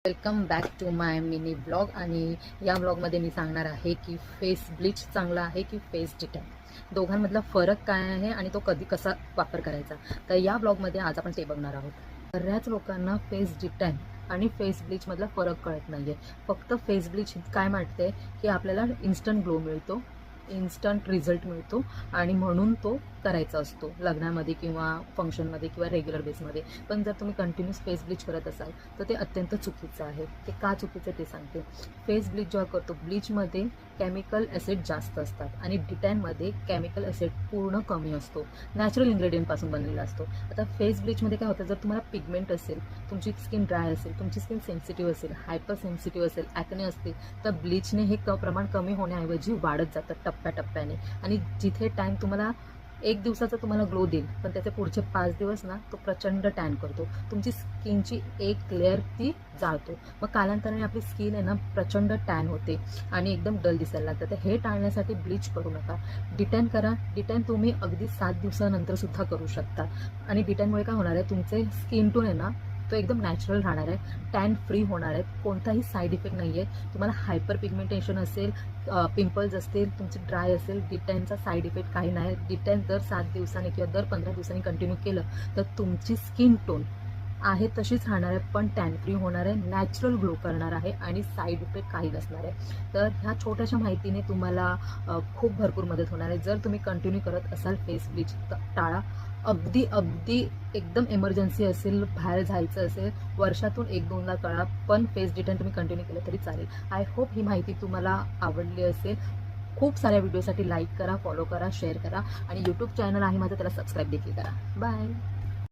Welcome back to my mini blog. आणि या ब्लॉगमध्ये मी सांगणार आहे की फेस ब्लीच चांगला आहे की फेस डिटॅन, दोघांमधला फरक काय आहे आणि तो कसा वापर करायचा. तर या ब्लॉगमध्ये आज आपण ते बघणार आहोत. बऱ्याच लोकांना फेस डिटॅन आणि फेस ब्लीचमधला फरक कळत नाही आहे. फक्त फेस ब्लीच काय म्हणते की आपल्याला इन्स्टंट ग्लो मिळतो, इन्स्टंट रिझल्ट मिळतो आणि म्हणून तो करायचा असतो लग्नामध्ये किंवा फंक्शनमध्ये किंवा रेग्युलर बेसमध्ये. पण जर तुम्ही कंटिन्यूस फेस ब्लीच करत असाल तर ते अत्यंत चुकीचं आहे. ते का चुकीचं ते सांगते. फेस ब्लीच जेव्हा करतो, ब्लीचमध्ये केमिकल ॲसिड जास्त असतात आणि डिटॅनमध्ये केमिकल ॲसिड पूर्ण कमी असतो, नॅचरल इन्ग्रेडियंटपासून बनलेला असतो. आता फेस ब्लीचमध्ये काय होतं, जर तुम्हाला पिगमेंट असेल, तुमची स्किन ड्राय असेल, तुमची स्किन सेन्सिटिव्ह असेल, हायपर सेन्सिटिव्ह असेल, ॲक्ने असतील, तर ब्लीचने हे प्रमाण कमी होण्याऐवजी वाढत जातं टप्प्याटप्प्याने. आणि जिथे टाईम तुम्हाला एक दिवसाचा तुम्हाला ग्लो देईल, पण त्याचे पुढचे 5 दिवस ना तो प्रचंड टॅन करतो. तुमची स्किनची एक लेअर ती जाळतो. मग कालांतराने आपली स्किन आहे ना प्रचंड टॅन होते आणि एकदम डल दिसायला लागतं. तर हे टाळण्यासाठी ब्लीच करू नका, डिटॅन करा. डिटॅन तुम्ही अगदी 7 दिवसानंतर सुद्धा करू शकता. आणि डिटॅनमुळे काय होणार आहे, तुमचे स्किन टोन आहे ना तो एकदम नॅचरल राहणार आहे, टॅन फ्री होणार आहे, कोणताही साईड इफेक्ट नाही आहे. तुम्हाला हायपर पिगमेंटेशन असेल, पिंपल्स असतील, तुमची ड्राय असेल, डिटॅनचा साईड इफेक्ट काही नाही. डिटॅन दर 7 दिवसांनी किंवा दर 15 दिवसांनी कंटिन्यू केलं तर तुमची स्किन टोन आहे तशीच राहणार आहे, पण टॅन फ्री होणार आहे, नॅचरल ग्लो करणार आहे आणि साईड इफेक्ट काही नसणार आहे. तर ह्या छोट्याशा माहितीने तुम्हाला खूप भरपूर मदत होणार आहे. जर तुम्ही कंटिन्यू करत असाल फेस ब्लीच टाळा. अगदी अगदी एकदम इमर्जन्सी असेल, बाहेर जायचं असेल, वर्षातून 1-2दा करा, पण फेस डिटॅन तुम्ही कंटिन्यू केलं तरी चालेल. आय होप ही माहिती तुम्हाला आवडली असेल. खूप साऱ्या व्हिडिओसाठी लाईक करा, फॉलो करा, शेअर करा आणि यूट्यूब चॅनल आहे माझं, त्याला सबस्क्राईब देखील करा. बाय.